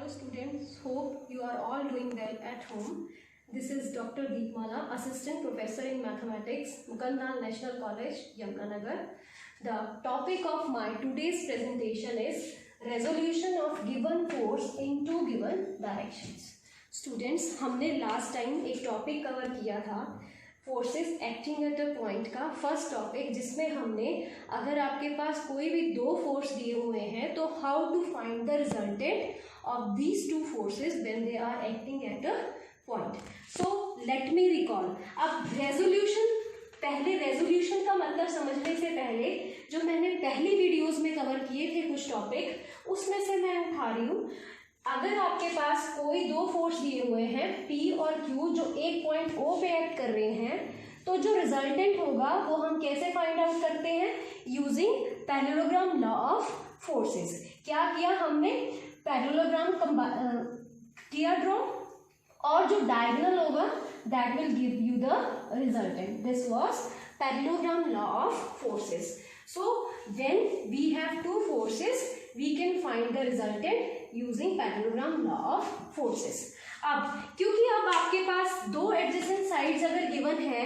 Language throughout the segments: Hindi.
students, hope you are all doing well at home. This is Dr. Deepmala, Assistant Professor in Mathematics, Mukandal National College, Yamunanagar. The topic of my today's presentation is resolution of given force in two given directions. Students, हमने last time एक topic cover किया था forces acting at a point का फर्स्ट टॉपिक, जिसमें हमने अगर आपके पास कोई भी दो फोर्स दिए हुए हैं तो how to find the resultant of these two forces when they are acting at a point. So let me recall. अब पहले रेजोल्यूशन का मतलब समझने से पहले जो मैंने पहली वीडियोस में कवर किए थे कुछ टॉपिक, उसमें से मैं उठा रही हूँ. अगर आपके पास कोई दो फोर्स दिए हुए हैं P और Q जो एक पॉइंट O पे एक्ट कर रहे हैं, तो जो रिजल्टेंट होगा वो हम कैसे फाइंड आउट करते हैं? Using parallelogram law of forces. क्या किया हमने? पैरेललोग्राम किया ड्रॉ, और जो डायगोनल होगा that will give you the resultant. This was parallelogram law of forces. So when we have two forces we can find the resultant using parallelogram law of forces. अब क्योंकि अब आपके पास दो एडजेसेंट साइड्स अगर गिवन है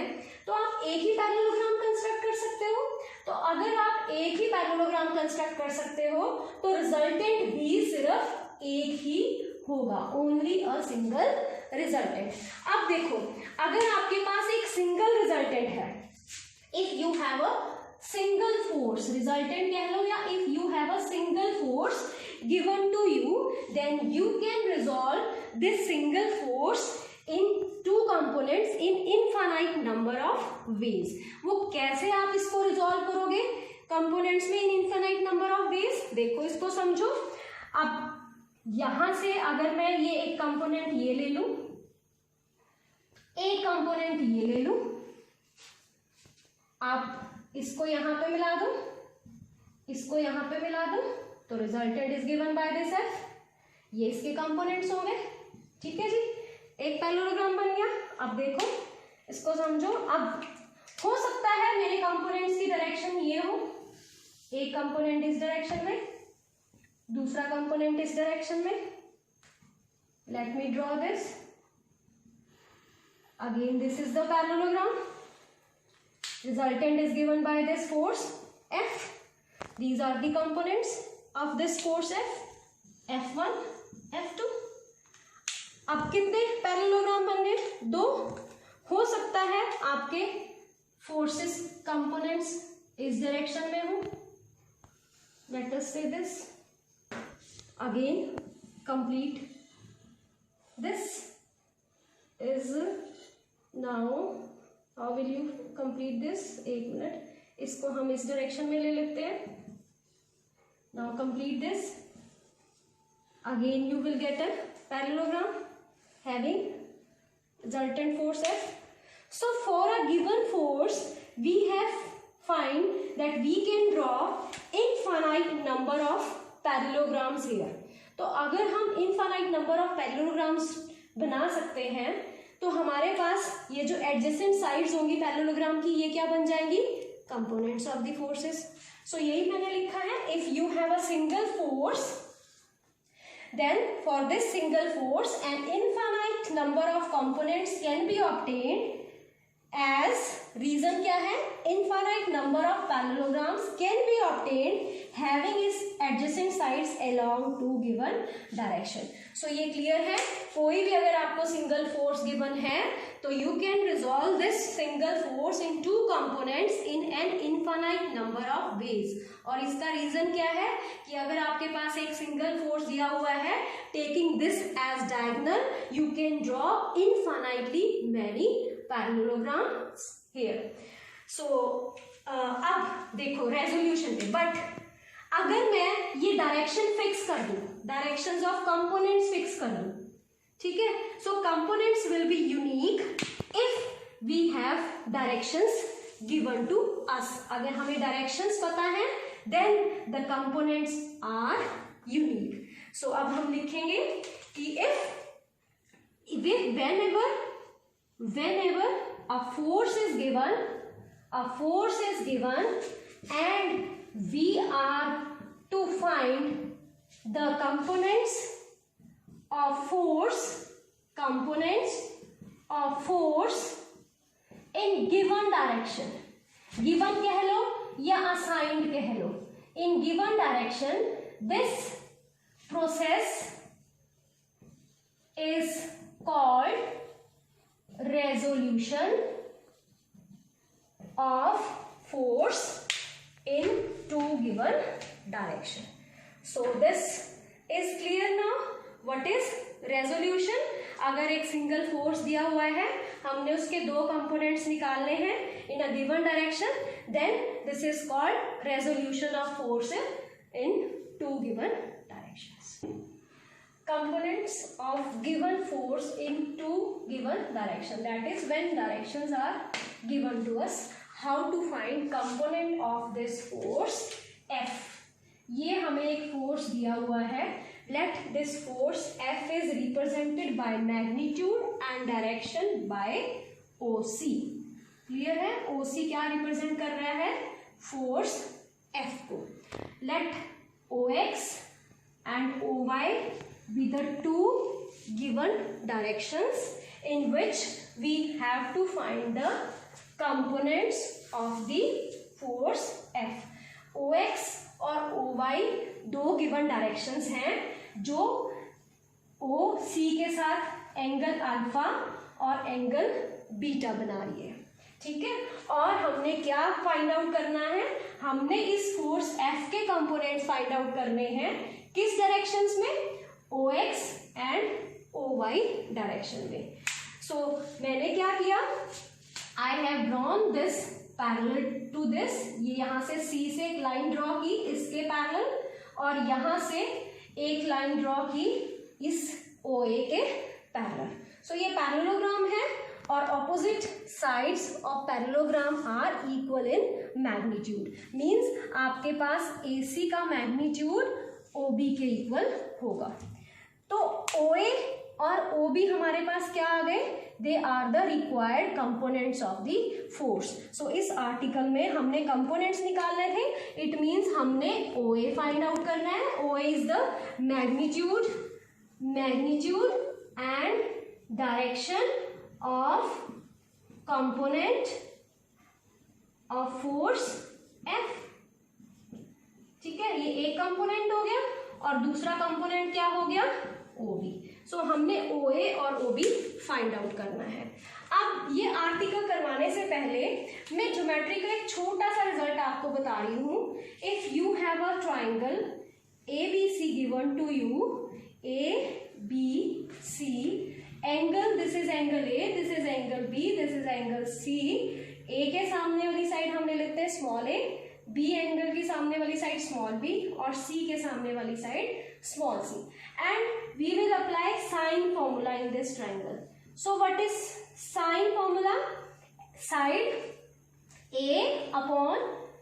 तो आप एक ही पैरेललोग्राम कंस्ट्रक्ट कर सकते हो. तो अगर आप एक ही पैरेललोग्राम कंस्ट्रक्ट कर सकते हो तो रिजल्टेंट भी सिर्फ एक ही होगा, ओनली अ सिंगल रिजल्टेंट. अब देखो, अगर आपके पास एक सिंगल रिजल्टेंट है, if you have a single force resultant कह लो, या if you have a single force given to you, then you can resolve this single force in two components in infinite number of ways. वो कैसे आप इसको resolve करोगे components में in infinite number of ways? देखो, इसको समझो. अब यहां से अगर मैं ये एक कंपोनेंट ये ले लूं, एक कंपोनेंट ये ले लूं, आप इसको यहां पे मिला दो, इसको यहां पे मिला दो, तो resultant is given by this F. ये इसके कंपोनेंट्स होंगे. ठीक है जी, एक पैरेललोग्राम बन गया. अब देखो, इसको समझो. अब हो सकता है मेरे कंपोनेंट्स की डायरेक्शन ये हो, एक कंपोनेंट इस डायरेक्शन में, दूसरा कंपोनेंट इस डायरेक्शन में. Late me draw this. Again this is the parallelogram. Resultant is given by this force F. These are the components of this force F. F1, F2. अब कितने पैरेललोग्राम बन गए? दो. हो सकता है आपके फोर्सेस कंपोनेंट्स इस डायरेक्शन में हो. Let us say this. Again, complete. This is now. How will you complete this? एक मिनट, इसको हम इस डायरेक्शन में ले लेते हैं. Now complete this. Again you will get a parallelogram having resultant force F. So for a given force we have find that we can draw infinite number of parallelograms here. तो अगर हम infinite number of parallelograms बना सकते हैं तो हमारे पास ये जो एडजेसेंट साइड्स होंगी पैरेललोग्राम की, ये क्या बन जाएंगी? Components of the forces. So यही मैंने लिखा है. If you have a single force, then for this single force an infinite number of components can be obtained as, reason क्या है? Infinite number of parallelograms can be obtained having its adjacent sides along two given direction. So ये क्लियर है. कोई भी अगर आपको सिंगल फोर्स गिवन है तो you can resolve this single force in two components in an infinite number of ways. और इसका रीजन क्या है कि अगर आपके पास एक सिंगल फोर्स दिया हुआ है, taking this as diagonal, you can draw infinitely many parallelograms here. So अब देखो रेजोल्यूशन पे. बट अगर मैं ये डायरेक्शन फिक्स कर दूं, डायरेक्शंस ऑफ कंपोनेंट्स फिक्स कर दूं, ठीक है, so components will be unique if we have directions given to us. अगर हमें डायरेक्शंस पता है then the components are unique. So अब हम लिखेंगे कि if whenever a force is given and we are to find the components components of force in given direction. Given कह लो या assigned कह लो. In given direction, this process is called resolution of force in two given direction. So this is clear now. What is resolution? अगर एक सिंगल फोर्स दिया हुआ है, हमने उसके दो कंपोनेंट्स निकालने हैं in a given direction, then this is called resolution of force into given directions. Components of given force in two given direction, that is when directions are given to us. How to find component of this force F? ये हमें एक फोर्स दिया हुआ है. Let this force F is represented by magnitude and direction by OC. Clear है? OC क्या रिप्रेजेंट कर रहा है? फोर्स F को. Let OX and OY be the two given directions in which we have to find the components of the force F. OX और OY दो गिवन डायरेक्शंस हैं जो OC के साथ एंगल अल्फा और एंगल बीटा बना रही है. ठीक है. और हमने क्या फाइंड आउट करना है? हमने इस फोर्स F के कंपोनेंट्स फाइंड आउट करने हैं. किस डायरेक्शंस में? OX एंड OY डायरेक्शन में. सो मैंने क्या किया? I have drawn this parallel to this. ये यहाँ से C से एक लाइन ड्रॉ की इसके पैरेलल, और यहाँ से एक लाइन ड्रॉ की इस OA के पैरेलल. सो ये पैरेललोग्राम है और opposite sides of parallelogram are equal in magnitude. Means आपके पास AC का मैग्नीट्यूड OB के इक्वल होगा. तो OA और OB हमारे पास क्या आ गए? They are the required components of the force. So इस आर्टिकल में हमने कंपोनेंट्स निकालने थे. इट मीन्स हमने OA फाइंड आउट करना है. OA is the magnitude and direction of component of force F. ठीक है. ये एक कंपोनेंट हो गया और दूसरा कंपोनेंट क्या हो गया? OB. सो हमने OA और OB फाइंड आउट करना है. अब ये आर्टिकल करवाने से पहले मैं ज्योमेट्री का एक छोटा सा रिजल्ट आपको बता रही हूँ. If you have a triangle ABC given to you, ABC angle, this is angle A, this is angle B, this is angle C. A के सामने वाली साइड हम ले लेते हैं स्मॉल a, B एंगल की सामने वाली साइड स्मॉल b और C के सामने वाली side small c. And we will apply sine formula in this triangle. So what is sine formula? Side A upon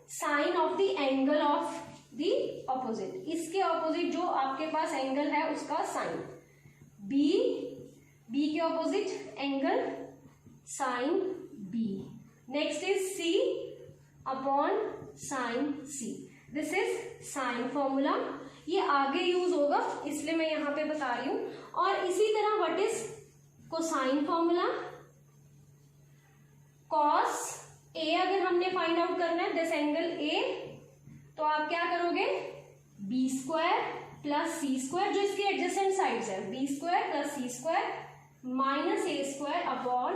sine of the angle of the opposite. इसके opposite जो आपके पास एंगल है उसका साइन. B के opposite angle sine B. Next is C upon sine C. This is sine formula. ये आगे यूज होगा इसलिए मैं यहाँ पे बता रही हूँ. और इसी तरह what is cosine formula? Cos A अगर हमने फाइंड आउट करना है दिस एंगल A, तो आप क्या करोगे? B square plus C square, जो इसकी एडजेसेंट साइड्स है, B square plus C square minus A square upon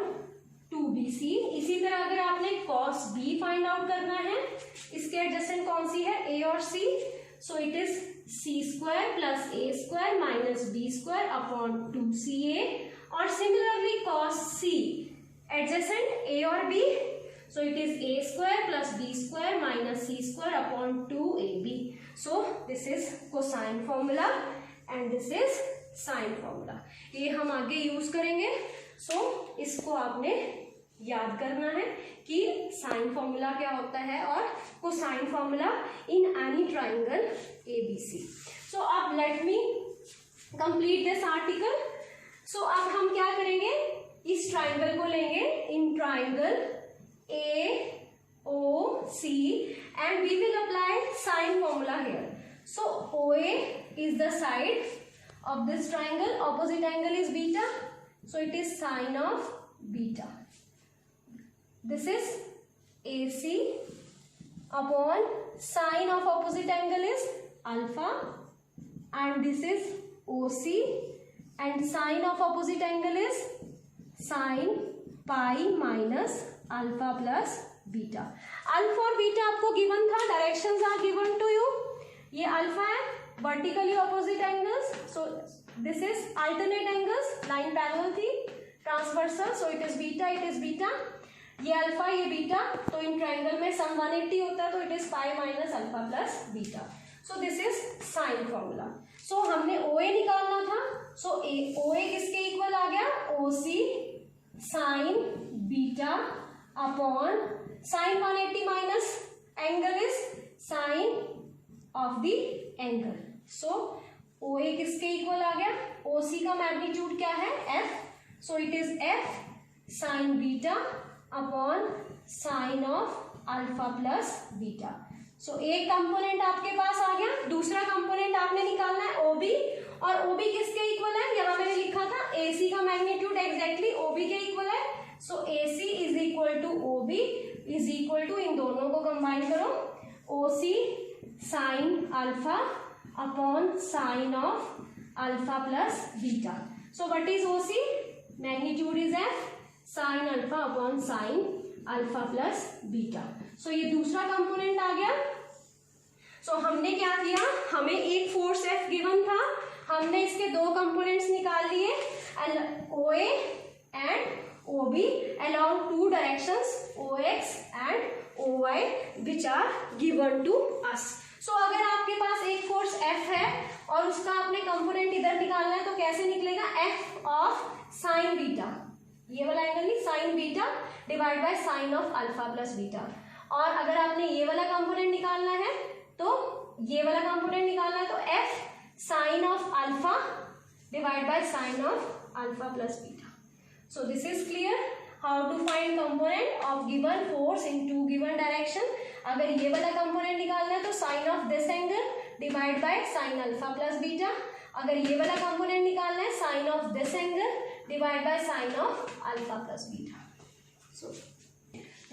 2BC. इसी तरह अगर आपने कॉस B फाइंड आउट करना है, इसके एडजेसेंट कौन सी है? A और C. So it is C square plus A square minus B square upon 2CA. और similarly cos C adjacent A और B, so it is A square plus B square minus C square upon 2AB. So this is cosine formula and this is sine formula. ये हम आगे यूज करेंगे. So इसको आपने याद करना है कि साइन फॉर्मूला क्या होता है और cosine formula in any triangle ABC. So अब let me complete this article. So अब हम क्या करेंगे? इस ट्राइंगल को लेंगे in triangle AOC and we will apply sine formula here. So OA is the side of this triangle, opposite angle is beta. so it is sine of beta. This is AC upon sine of opposite angle is alpha, and this is OC, and sine of opposite angle is sine pi minus alpha plus beta. Alpha और बीटा आपको गिवन था, directions are given to you. ये अल्फा है, vertically opposite angles, so this is alternate angles, line parallel थी, transversal, so it is beta, it is beta. ये अल्फा ये बीटा, तो इन ट्रायंगल में सम 180 होता है, तो it is pi minus alpha plus beta. So this is sine formula. So हमने OA निकालना था, सो OA किसके इक्वल आ गया, OC sine beta upon sine 180 minus angle is sine of the angle. So OA किसके इक्वल आ गया, OC का मैग्नीट्यूड क्या है, F, so it is F sine beta upon sine of alpha plus beta. So एक कंपोनेंट आपके पास आ गया, दूसरा कंपोनेंट आपने निकालना है OB, और OB किसके इक्वल है, यहाँ मैंने लिखा था AC का मैग्नीट्यूड एग्जैक्टली OB के इक्वल है. So AC is equal to OB is equal to, इन दोनों को कंबाइन करो, OC sine alpha upon sine of alpha plus beta. So what is OC, magnitude is F sine alpha upon sine alpha plus beta. So ये दूसरा कंपोनेंट आ गया. सो हमने क्या किया, हमें एक फोर्स F गिवन था, हमने इसके दो कंपोनेंट्स निकाल लिए, OA and OB along two directions OX and OY which are given to us. So अगर आपके पास एक फोर्स F है और उसका आपने कंपोनेंट इधर निकालना है, तो कैसे निकलेगा, F ऑफ साइन बीटा, ये वाला एंगल नहीं, sign beta divide by sine of alpha plus beta. और अगर आपने ये वाला कंपोनेंट निकालना है, तो ये वाला कंपोनेंट निकालना है, तो F sine of alpha divide by sine of alpha plus beta. So this is clear how to find component of given force in two given direction. अगर ये वाला component निकालना है, तो sin of this angle divide by sin alpha plus beta. अगर ये वाला component निकालना है, sin of this angle divide by sin of alpha plus beta. So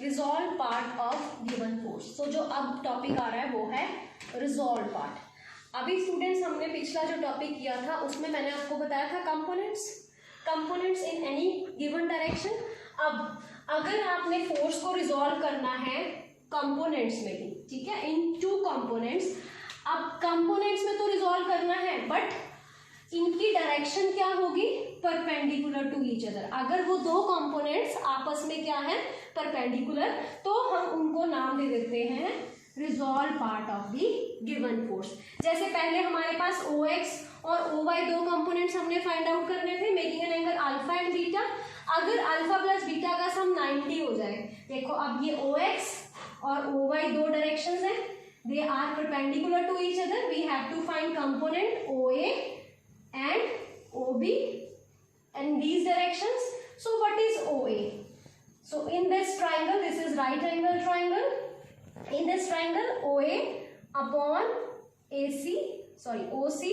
resolve part of given force. So जो अब topic आ रहा है वो है resolve part. अभी students हमने पिछला जो topic किया था उसमें मैंने आपको बताया था components in any given direction. अब अगर आपने फोर्स को रिजॉल्व करना है कंपोनेंट्स में भी, ठीक है, इन टू कंपोनेंट्स. अब कंपोनेंट्स में तो रिजॉल्व करना है, बट इनकी डायरेक्शन क्या होगी, परपेंडिकुलर टू ईच अदर. अगर वो दो कंपोनेंट्स आपस में क्या है, परपेंडिकुलर, तो हम उनको नाम दे देते हैं resolve part of the given force. जैसे पहले हमारे पास OX और OY दो कंपोनेंट्स हमने फाइंड आउट करने थे, making an angle alpha and beta. अगर अल्फा प्लस बीटा का सम 90 हो जाए, देखो अब ये OX और OY दो डायरेक्शंस हैं, they are perpendicular to each other, we have to find component OA and OB in these directions. So what is OA? So in this triangle, this is right angle triangle. In this triangle, OA upon OC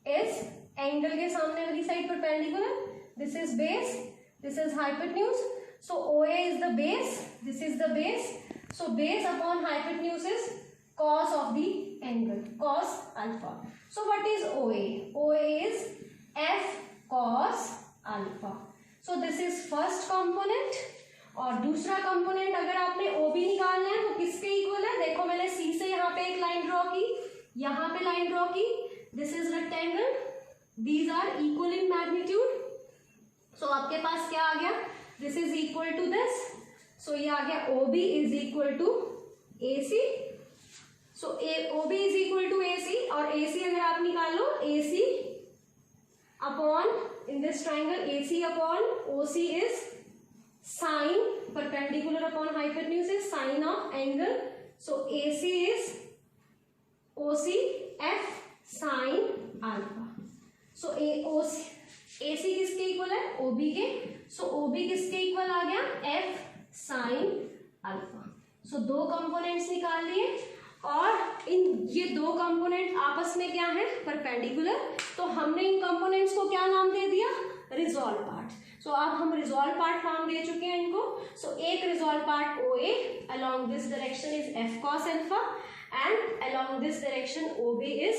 is angle के सामने वाली side perpendicular. This is base, this is hypotenuse. So OA is the base, this is the base. So base upon hypotenuse is cos of the angle, cos alpha. So what is OA? OA is F cos alpha. So this is first component. और दूसरा कंपोनेंट अगर आपने OB निकालना है, वो किसके इक्वल है, देखो मैंने C से यहाँ पे एक लाइन ड्रॉ की, यहाँ पे लाइन ड्रॉ की, this is rectangle, these are equal in magnitude. So आपके पास क्या आ गया, this is equal to this, so ये आ गया OB is equal to AC. So OB is equal to AC, और AC अगर आप निकालो, AC upon in this triangle AC upon OC is sine perpendicular upon hypotenuse is sine of angle. So AC is OC F sine alpha. So AC किसके इक्वल है, OB के. So OB किसके इक्वल आ गया, F sine alpha. So दो कंपोनेंट्स निकाल लिए, और ये दो कंपोनेंट आपस में क्या है, परपेंडिकुलर. तो हमने इन कंपोनेंट्स को क्या नाम दे दिया, रिजॉल्व पार्ट। सो अब हम रिजॉल्व पार्ट नाम दे चुके हैं इनको। सो एक resolve part O A along this direction is F cos alpha and along this direction O B is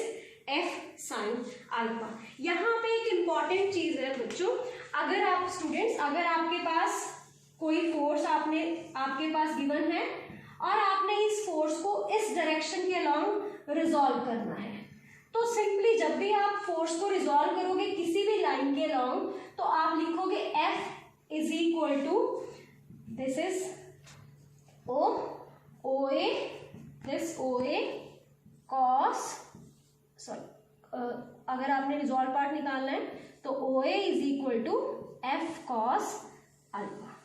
F sine alpha. यहाँ पे एक इम्पॉर्टेंट चीज है बच्चों, अगर आप स्टूडेंट्स, अगर आपके पास कोई फोर्स आपके पास गिवन है और आपने इस फोर्स को इस डायरेक्शन के अलोंग रिजॉल्व करना है, तो सिंपली जब भी आप फोर्स को रिजॉल्व करोगे किसी भी लाइन के अलोंग, तो आप लिखोगे F is equal to this is O A, this O A cos, sorry अगर आपने रिजॉल्व पार्ट निकालना है तो O A is equal to F cos alpha.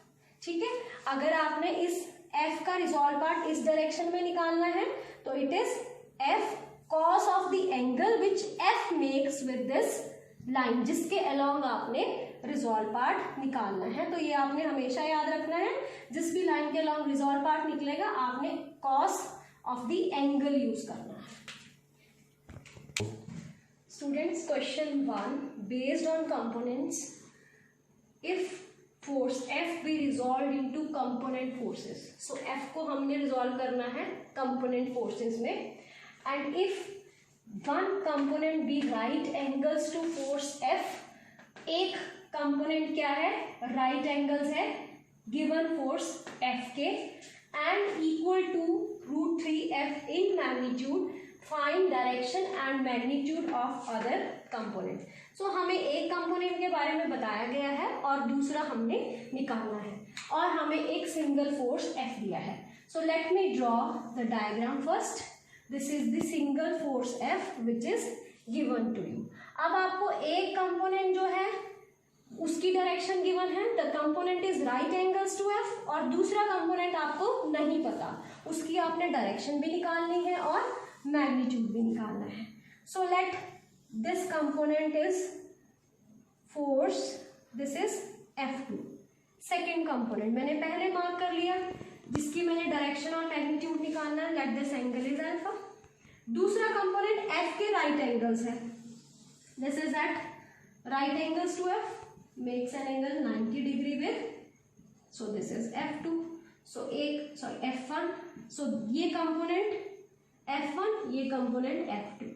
ठीक है, अगर आपने इस f का रिजॉल्व पार्ट इस डायरेक्शन में निकालना है तो it is f cos of the angle which f makes with this line, जिसके अलोंग आपने रिजॉल्व पार्ट निकालना है। तो ये आपने हमेशा याद रखना है, जिस भी लाइन के अलोंग रिजॉल्व पार्ट निकलेगा आपने cos of the angle use करना है। Students, question 1, based on components, if force F be resolved into component forces, so F को हमने रिजॉल्व करना है component forces में, and if one component be right angles to force F, एक component क्या है, right angles है given force F के and equal to √3F in magnitude, find direction and magnitude of other component। सो हमें एक कंपोनेंट के बारे में बताया गया है और दूसरा हमने निकालना है और हमें एक सिंगल फोर्स F दिया है। So let me draw the diagram first. This is the single force F which is given to you. अब आपको एक कंपोनेंट जो है उसकी डायरेक्शन गिवन है, the component is right angles to F, और दूसरा कंपोनेंट आपको नहीं पता, उसकी आपने डायरेक्शन भी निकालनी है और मैग्नीट्यूड भी निकालना है। So late this component is force, this is F2। Second component मैंने पहले मार्क कर लिया, जिसकी मैंने डायरेक्शन और मैग्नीट्यूड निकालना है, let this angle is alpha. दूसरा कंपोनेंट F के राइट एंगल्स है, this is at right angles to F, makes an angle 90 degree with, so this is F2। So F1, so ये कंपोनेंट F1, ये कंपोनेंट F2।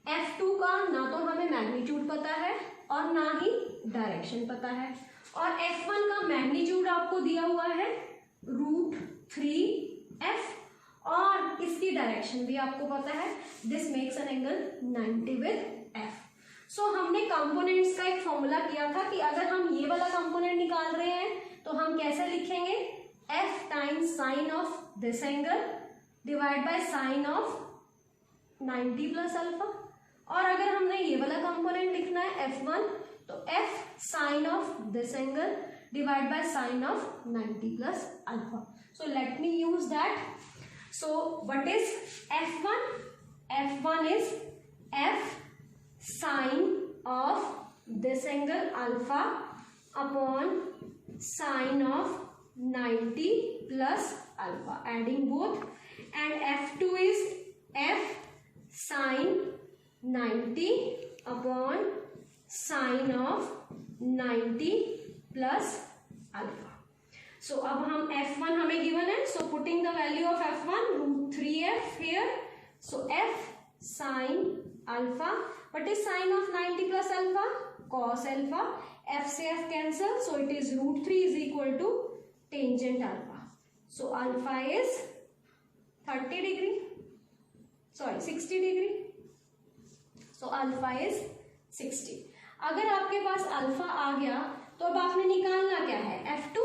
F2 का ना तो हमें मैग्नीट्यूड पता है और ना ही डायरेक्शन पता है, और F1 का मैग्नीट्यूड आपको दिया हुआ है √3F और इसकी डायरेक्शन भी आपको पता है, this makes an angle 90 with F। सो हमने कंपोनेंट्स का एक फॉर्मूला किया था कि अगर हम ये वाला कंपोनेंट निकाल रहे हैं तो हम कैसे लिखेंगे, F times sign of this angle divide by sine of 90 plus alpha, और अगर हमने ये वाला कंपोनेंट लिखना है F1 तो F sine of this angle divide by sine of 90 plus alpha. So let me use that. So what is F1? F1 is F sine of this angle alpha upon sine of 90 plus alpha, adding both, and F2 is F sine 90 upon sine of 90 plus alpha. So अब हम F1 हमें गिवन है, so putting the value of F1 √3F here, so F sine alpha, what is sine of 90 plus alpha, cos alpha, F से F cancel, so it is √3 is equal to tangent alpha. So alpha is 30 degree, sorry 60 degree, so alpha is 60। अगर आपके पास अल्फा आ गया तो अब आपने निकालना क्या है, F2,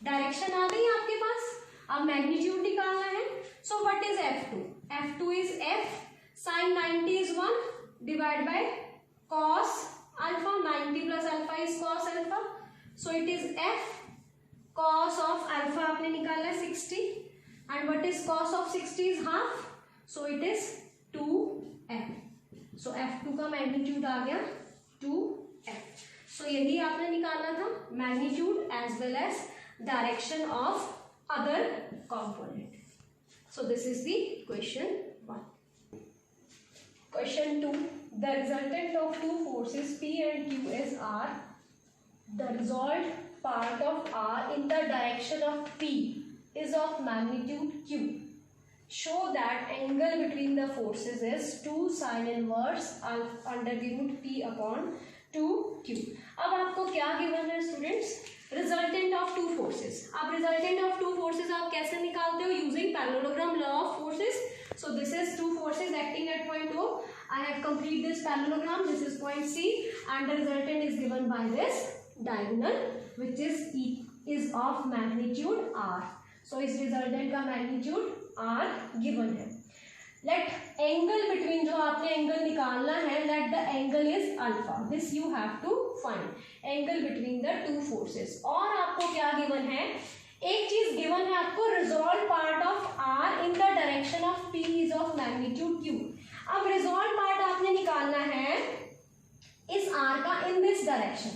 डायरेक्शन आ गई आपके पास, अब मैग्नीट्यूड निकालना है। So what is F2? F2 is F sine 90 is 1 divide by cos alpha, 90 plus alpha is cos alpha, so it is F cos of alpha आपने निकाला है 60, and what is cos of 60 is half, so it is 2F। So F2 का मैग्नीट्यूड आ गया 2F। सो यही आपने निकालना था, magnitude as well as direction of other component. So this is the question 1। Question 2, the resultant of two forces P and Q are the resolved part of R in the direction of P is of magnitude Q. Show that angle between the forces is 2 sin inverse under the root P upon 2Q. अब आपको क्या गिवन है students? Resultant of two forces. आप रिजल्टेंट ऑफ टू फोर्सेस आप कैसे निकालते हो? Using parallelogram law of forces. So this is two forces acting at point O. I have complete this parallelogram. This is point C, and the resultant is given by this diagonal, which is of magnitude R. So इस resultant का magnitude R given है. Let angle between, जो आपने angle निकालना है, let the angle is alpha. This you have to find angle between the two forces. और आपको क्या given है? एक चीज given है आपको, resolved part of R in the direction of P is of magnitude Q. अब resolved part आपने निकालना है इस R का in this direction.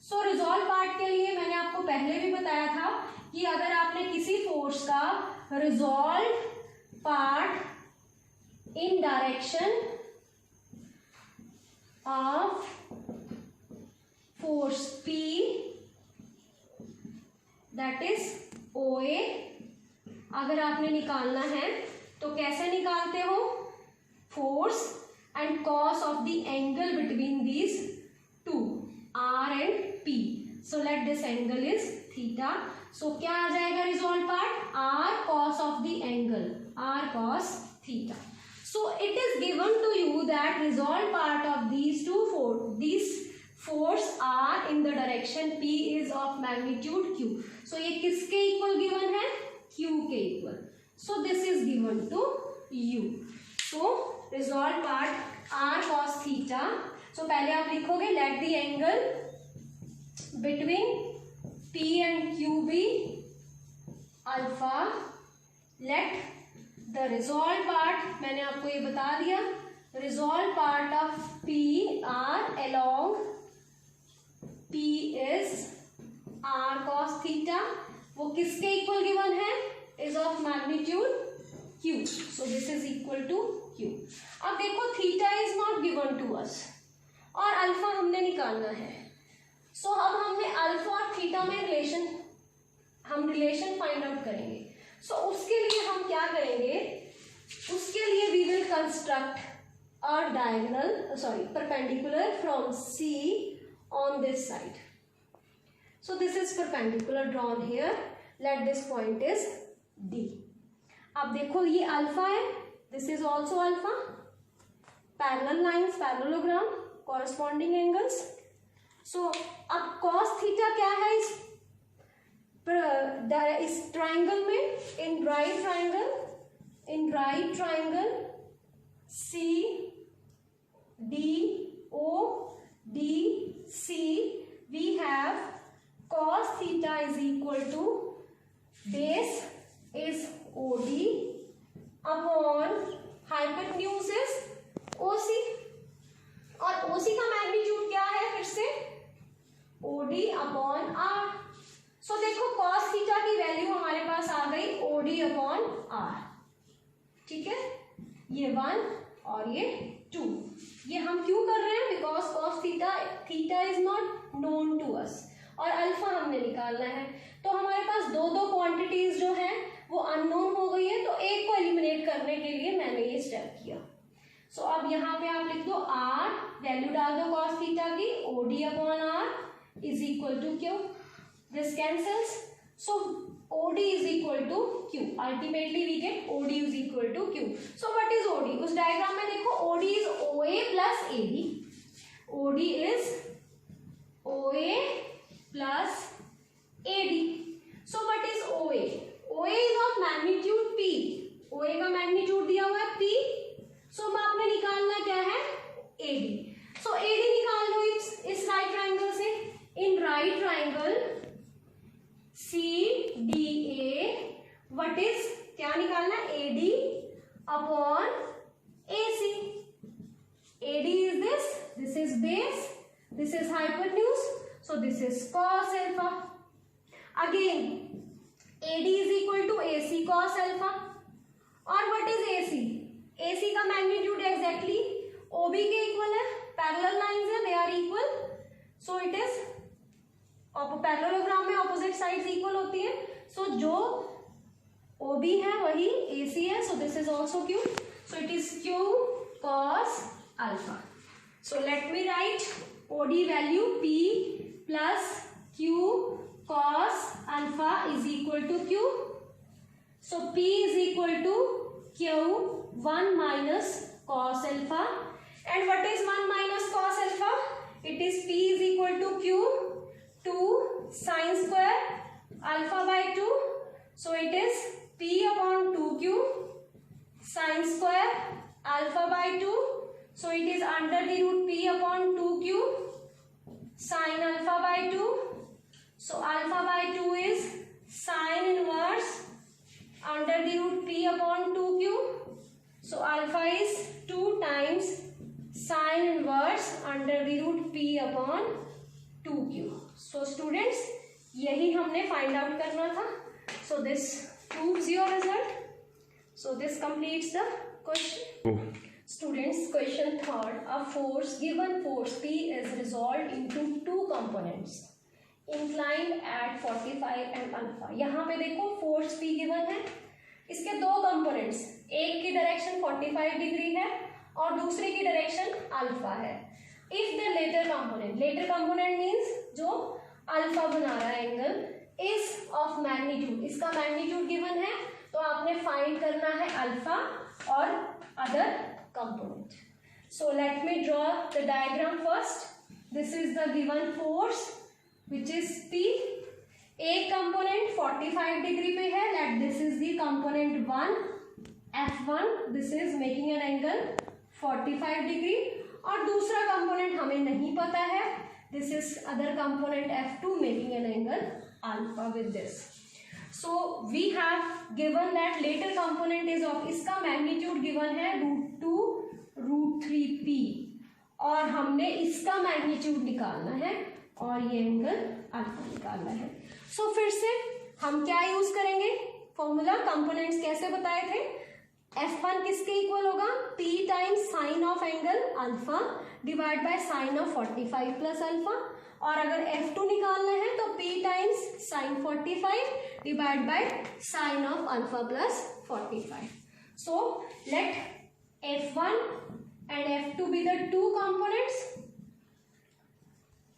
So resolved part के लिए मैंने आपको पहले भी बताया था कि अगर आपने किसी फोर्स का resolved part in direction of force P, that is OA, अगर आपने निकालना है तो कैसे निकालते हो? Force and cos of the angle between these two, R and P. So let this angle is theta. So क्या आ जाएगा resolve part? R cos of the angle, R cos theta. So it is given to you that resolved part of these these force R in the direction P is of magnitude Q. So ये किसके इक्वल गिवन है? Q के equal. So this is given to you. So resolved part R cos theta. So पहले आप लिखोगे let the angle between P and Q be alpha. Let the resolved part, मैंने आपको ये बता दिया, resolved part of P R along P is R cos theta. वो किसके इक्वल गिवन है? Is of magnitude Q. So this is equal to Q. अब देखो theta is not given to us और अल्फा हमने निकालना है. So अब हमने अल्फा और थीटा में हम रिलेशन फाइंड आउट करेंगे. So उसके लिए हम क्या करेंगे? उसके लिए we will construct a perpendicular from C on this side. So this is perpendicular drawn here. Let this point is D. अब देखो ये अल्फा है, this is also alpha. Parallel lines, parallelogram, corresponding angles. So अब cos theta क्या है इस ट्राइंगल में? in right triangle C D O D C, we have cos theta is equal to base is OD upon hypotenuse is OC. और OC का मैग्नीट्यूड क्या है? फिर से OD अपॉन R. सो देखो cos थीटा की वैल्यू हमारे पास आ गई OD अपॉन R. ठीक है, ये 1 और ये 2. ये हम क्यों कर रहे हैं? Because cos theta is not known to us और अल्फा हमने निकालना है. तो हमारे पास दो क्वांटिटीज जो है वो अननोन हो गई है, तो एक को एलिमिनेट करने के लिए मैंने ये स्टेप किया. सो अब यहाँ पे आप लिख दो R, वैल्यू डाल दो cos थीटा की, OD upon R is equal to Q. This cancels. So OD is equal to Q. Ultimately we get OD is equal to Q. So what is OD? उस डायग्राम में देखो OD is OA plus AD. OD is OA plus AD. So what is OA? OA is of magnitude P. OA का मैग्नीट्यूड दिया हुआ है P. So अब आपने निकालना क्या है? AD. So AD निकाल लो इस राइट ट्राइंगल से. In right triangle CDA, what is, क्या निकालना? AD upon AC. AD is this is base, this is hypotenuse, so this is cos alpha. Again AD is equal to AC cos alpha. और what is AC? AC का मैग्नीट्यूड एग्जैक्टली OB के इक्वल है, पैरेलल लाइंस है, they are equal, so it is parallelogram में ऑपोजिट साइड्स इक्वल होती है, सो जो OB है वही AC है, सो this is also Q, so it is Q cos alpha. So let me write OD value P plus Q cos alpha is equal to Q. So P is equal to Q 1 minus cos alpha. And what is 1 minus cos alpha? It is P is equal to Q 2 sin square alpha by 2. So it is P upon 2Q sin square alpha by 2. So it is under the root P upon 2Q sin alpha by 2. So alpha by 2 is sin inverse under the root P upon 2Q. So alpha is 2 times sin inverse under the root P upon 2Q. So students, यही हमने find out करना था. So this proves your result. So this completes the question. Students, question third. A force, given force P is resolved into two components inclined at 45 and alpha. यहाँ पे देखो force P given है, इसके दो components, एक की डायरेक्शन 45 डिग्री है और दूसरे की डायरेक्शन अल्फा है. If the later component means जो अल्फा बना रहा है एंगल is of magnitude, इसका magnitude given है तो आपने फाइंड करना है अल्फा और other component. So let me draw the diagram first. This is the given force which is P. एक component 45 degree पे है, that this is the component 1 F1, this is making an angle 45 degree. और दूसरा component हमें नहीं पता है, this is other component F2 making an angle alpha with this. So we have given that later component is of, इसका magnitude given है √2 √3p और हमने इसका magnitude निकालना है और ये एंगल अल्फा निकालना है. So फिर से हम क्या यूज करेंगे, फॉर्मूला कंपोनेंट्स कैसे बताए थे, F1 किसके इक्वल होगा, P times sign of angle alpha divide by sine of 45 plus alpha, और अगर F2 निकालना है तो P times sign 45 divide by sine of alpha plus 45. So let F1 and F2 be the two components.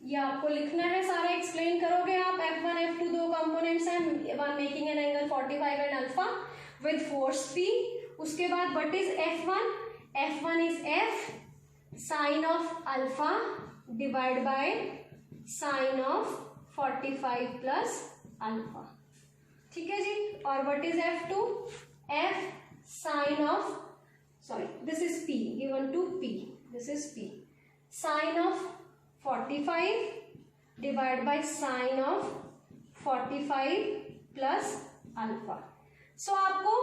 ये आपको लिखना है, सारा एक्सप्लेन करोगे आप. F1 F2 दो कंपोनेंट्स हैं, one making an angle 45 and alpha with force P. उसके बाद what is F1? F1 is F sine of alpha divide by sine of 45 plus alpha. ठीक है जी. और what is F2? F sine of, sorry, this is P given to P, this is P sine of 45 divided by sine of 45 plus alpha. So आपको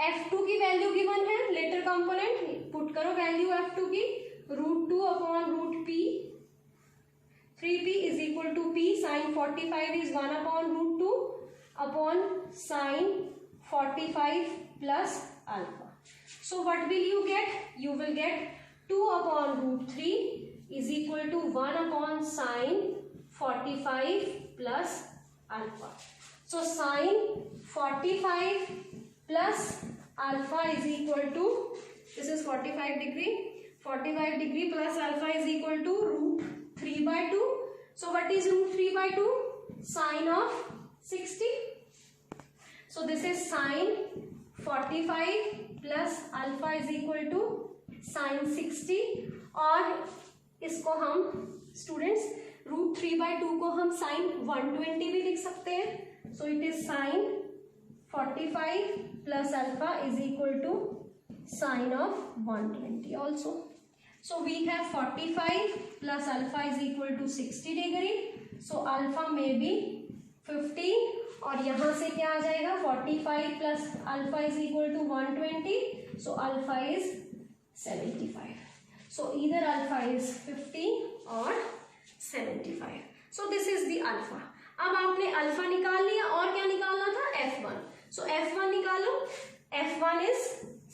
F2 की वैल्यू गिवन है, लेटर कंपोनेंट पुट करो वैल्यू F2 की, √2 upon √P, 3P is equal to P sin 45 is 1 upon √2 upon sin 45 plus alpha. So what will you get? You will get 2 upon √3 is equal to 1 upon sin 45 plus alpha. So sin 45 plus alpha is equal to, this is 45 degree, 45 degree plus alpha is equal to √3 by 2. So what is √3 by 2? Sin of 60. So this is sin 45 plus alpha is equal to sine 60, और इसको हम स्टूडेंट्स √3 by 2 को हम साइन 120 भी लिख सकते हैं. So it is sine 45 plus alpha is equal to sine of 120 also. So we have 45 plus alpha is equal to 60 degree. So alpha में बी 50 और यहाँ से क्या आ जाएगा, 45 plus alpha is equal to 120. So alpha is 75. So इधर अल्फा इज 50 और 75. So this is the alpha. अब आपने अल्फा निकाल लिया और क्या निकालना था, F1. सो F1 निकालो. F1 is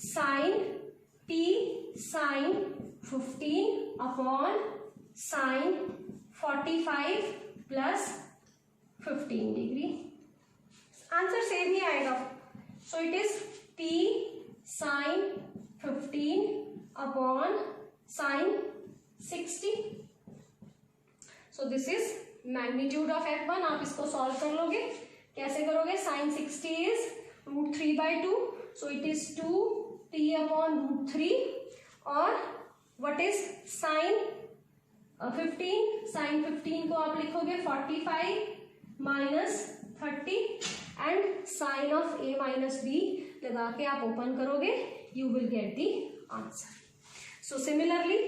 sine P sine 15 upon sine 45 plus 15 degree, answer same ही आएगा. So it is P sin 15 अपॉन sin 60. So this is magnitude of F1. आप इसको सॉल्व कर लोगे. कैसे करोगे? sin 60 is √3/2, so it is 2P upon √3. और व्हाट इज sin 15? sin 15 को आप लिखोगे 45 minus 30 and sine of A minus B लगा के आप ओपन करोगे, you will get the answer. So similarly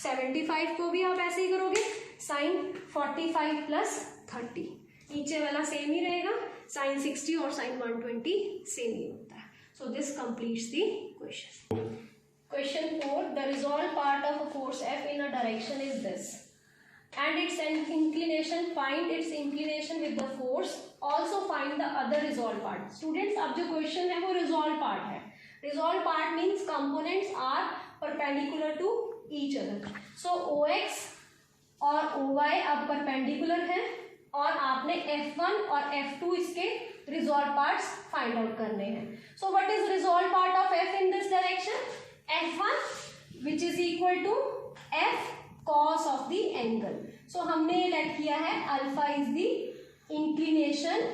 75 को भी आप ऐसे ही करोगे, sin 45 प्लस 30, नीचे वाला सेम ही रहेगा. sin 60 और sin 120 सेम ही होता है. So this completes the question. Question 4. The resolved part of a force F in a direction is this, and its inclination. Find its inclination with the force. Also find the other resolved part. Students, अब जो question है वो resolved part है. Resolved part means components are perpendicular to each other. So OX और OY अब perpendicular है और आपने F1 और F2 इसके resolved parts find out करने हैं. So what is resolved part of F in this direction? F1 which is equal to F cos of the angle. So हमने लेट किया है अल्फा इज दी इंक्लिनेशन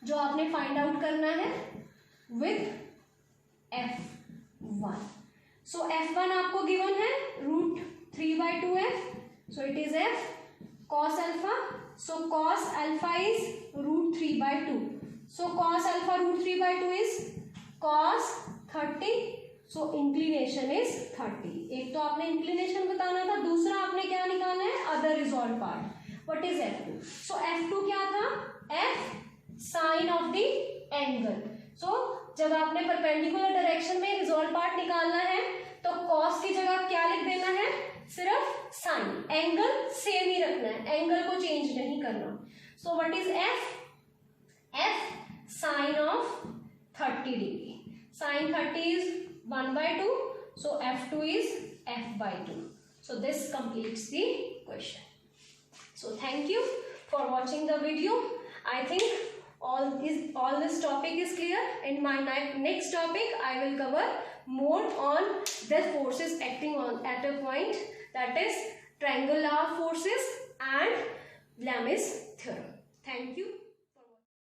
जो आपने फाइंड आउट करना है विथ F1. सो F1 आपको गिवन है √3/2F. So it is F cos alpha. So cos alpha is √3/2. So cos alpha √3/2 is cos 30. So inclination is 30. एक तो आपने इंक्लिनेशन बताना था, दूसरा आपने क्या निकालना है? Other resolve part. What is F2? So F2 क्या था? F sine of the angle. So जब आपने परपेंडिकुलर डायरेक्शन में रिजॉल्व पार्ट निकालना है तो कॉस की जगह क्या लिख देना है? सिर्फ साइन. एंगल सेम ही रखना है, एंगल को चेंज नहीं करना. So what is F? F sine of 30 degree. Sine 30 is 1/2. So F2 is F/2. So this completes the question. So thank you for watching the video. I think all this topic is clear. In my next topic, I will cover more on the forces acting on at a point, that is triangle law of forces and Lamy's theorem. Thank you.